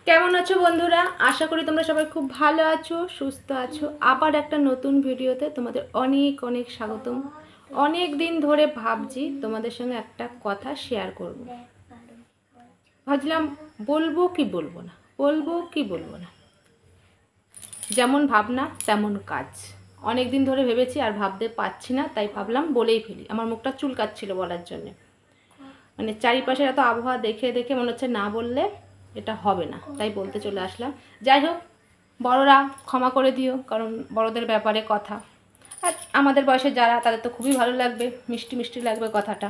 কেমন আছো বন্ধুরা? আশা করি তোমরা সবাই খুব ভালো আছো, সুস্থ আছো। আবার একটা নতুন ভিডিওতে তোমাদের অনেক অনেক স্বাগতম। অনেক দিন ধরে ভাবছি তোমাদের সঙ্গে একটা কথা শেয়ার করব। ভাবছিলাম বলবো কি বলবো না, বলবো কি বলবো না। যেমন ভাবনা তেমন কাজ। অনেক দিন ধরে ভেবেছি আর ভাবতে পারছি না, তাই ভাবলাম বলেই ফেলি। আমার মুখটা চুলকাচ্ছিল বলার জন্যে, মানে চারিপাশের এত আবহাওয়া দেখে দেখে মনে হচ্ছে না বললে এটা হবে না, তাই বলতে চলে আসলাম। যাই হোক, বড়রা ক্ষমা করে দিও, কারণ বড়দের ব্যাপারে কথা। আর আমাদের বয়সে যারা, তাদের তো খুবই ভালো লাগবে, মিষ্টি মিষ্টি লাগবে কথাটা।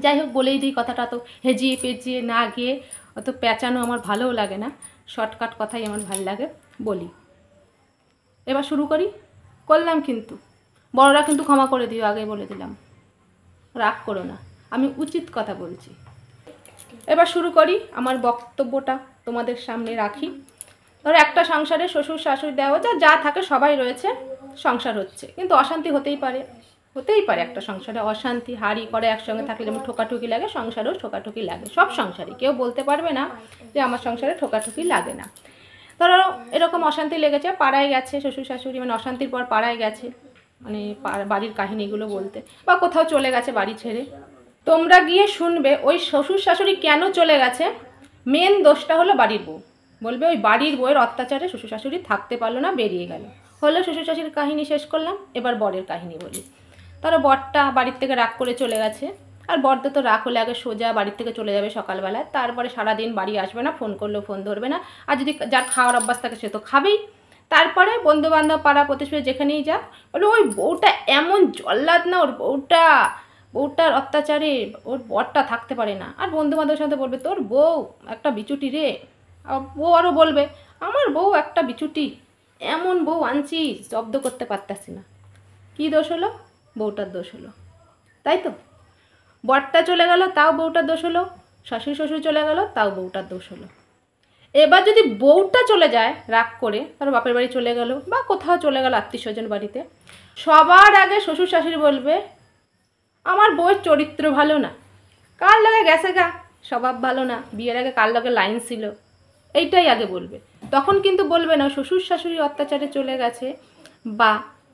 যাই হোক, বলেই দিই কথাটা। তো হেজিয়ে পেঁচিয়ে না গিয়ে অত পেঁচানো আমার ভালোও লাগে না, শর্টকাট কথাই আমার ভালো লাগে, বলি। এবার শুরু করি। করলাম কিন্তু, বড়রা কিন্তু ক্ষমা করে দিও, আগে বলে দিলাম, রাগ করো না, আমি উচিত কথা বলছি। এবার শুরু করি, আমার বক্তব্যটা তোমাদের সামনে রাখি। ধরো একটা সংসারে শ্বশুর শাশুড়ি দেওয়া যা যা থাকে সবাই রয়েছে, সংসার হচ্ছে, কিন্তু অশান্তি হতেই পারে, হতেই পারে। একটা সংসারে অশান্তি, হাড়ি করে একসঙ্গে থাকলে যেমন ঠোকাঠুকি লাগে, সংসারেও ঠোকাঠুকি লাগে, সব সংসারই। কেউ বলতে পারবে না যে আমার সংসারে ঠোকাঠুকি লাগে না। ধরো এরকম অশান্তি লেগেছে, পাড়ায় গেছে শ্বশুর শাশুড়ি, মানে অশান্তির পর পাড়ায় গেছে, মানে বাড়ির কাহিনিগুলো বলতে, বা কোথাও চলে গেছে বাড়ি ছেড়ে। তোমরা গিয়ে শুনবে ওই শ্বশুর শাশুড়ি কেন চলে গেছে। মেন দোষটা হলো বাড়ির বউ। বলবে ওই বাড়ির বউয়ের অত্যাচারে শ্বশুর শাশুড়ি থাকতে পারলো না, বেরিয়ে গেল। হলো শ্বশুর শাশুড়ির কাহিনী শেষ করলাম, এবার বরের কাহিনী বলি। তারা বরটা বাড়ির থেকে রাগ করে চলে গেছে, আর বরদের তো রাগ হলে আগে সোজা বাড়ির থেকে চলে যাবে সকালবেলায়, তারপরে সারাদিন বাড়ি আসবে না, ফোন করলেও ফোন ধরবে না। আর যদি যার খাওয়ার অভ্যাস থাকে সে তো খাবেই। তারপরে বন্ধুবান্ধব পাড়া প্রতিবেশী যেখানেই যাক, বলে ওই বউটা এমন জল্লাদ না, ওর বউটার অত্যাচারে ওর বরটা থাকতে পারে না। আর বন্ধুবান্ধবের সাথে বলবে তোর বউ একটা বিচুটি রে। বউ আরও বলবে আমার বউ একটা বিচুটি, এমন বউ আনছি জব্দ করতে পারতাছি না। কী দোষ হলো? বউটার দোষ হলো, তাই তো। বরটা চলে গেল, তাও বউটার দোষ হলো। শাশুড়ি শ্বশুর চলে গেল, তাও বউটার দোষ হলো। এবার যদি বউটা চলে যায় রাগ করে, তার বাপের বাড়ি চলে গেল বা কোথাও চলে গেল আত্মীয় স্বজন বাড়িতে, সবার আগে শ্বশুর শাশুড়ি বলবে আমার বউয়ের চরিত্র ভালো না, কার লগে গেছে গা, স্বভাব ভালো না, বিয়ের আগে কার লগে লাইন ছিল, এইটাই আগে বলবে। তখন কিন্তু বলবে না শ্বশুর শাশুড়ির অত্যাচারে চলে গেছে বা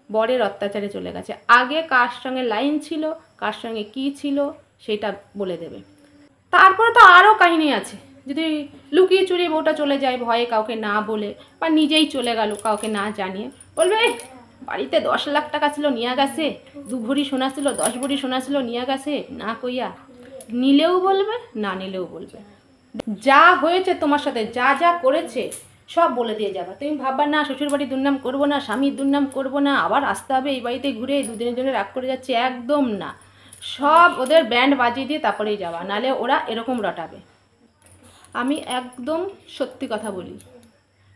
বরের অত্যাচারে চলে গেছে, আগে কার সঙ্গে লাইন ছিল, কার সঙ্গে কী ছিল সেটা বলে দেবে। তারপরে তো আরও কাহিনী আছে। যদি লুকিয়ে চুরিয়ে বউটা চলে যায় ভয়ে, কাউকে না বলে, বা নিজেই চলে গেল কাউকে না জানিয়ে, বলবে বাড়িতে 10 লাখ টাকা ছিল নিয়ে গেছে, 2 ভরি সোনা ছিল, 10 ভরি সোনা ছিল নিয়ে গেছে, না কইয়া। নিলেও বলবে, না নিলেও বলবে। যা হয়েছে তোমার সাথে, যা যা করেছে সব বলে দিয়ে যাবে। তুমি ভাববা না শ্বশুর বাড়ি দুর্নাম করবো না, স্বামীর দুর্নাম করবো না, আবার আসতে হবে এই বাড়িতে ঘুরে, দুদিনের জন্য রাগ করে যাচ্ছে, একদম না। সব ওদের ব্যান্ড বাজিয়ে দিয়ে তারপরেই যাওয়া, নাহলে ওরা এরকম রটাবে। আমি একদম সত্যি কথা বলি,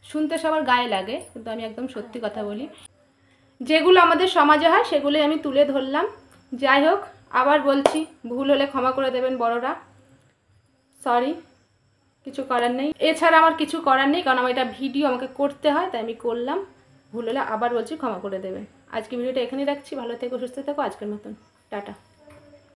শুনতে সবার গায়ে লাগে, কিন্তু আমি একদম সত্যি কথা বলি। যেগুলো আমাদের সমাজে হয় সেগুলোই আমি তুলে ধরলাম। যাই হোক, আবার বলছি, ভুল হলে ক্ষমা করে দেবেন বড়রা। সরি, কিছু করার নেই, এছাড়া আমার কিছু করার নেই, কারণ আমার এটা ভিডিও আমাকে করতে হয়, তাই আমি করলাম। ভুল হলে আবার বলছি ক্ষমা করে দেবেন। আজকে ভিডিওটা এখানেই রাখছি, ভালো থেকো, সুস্থ থেকো, আজকের মতন টাটা।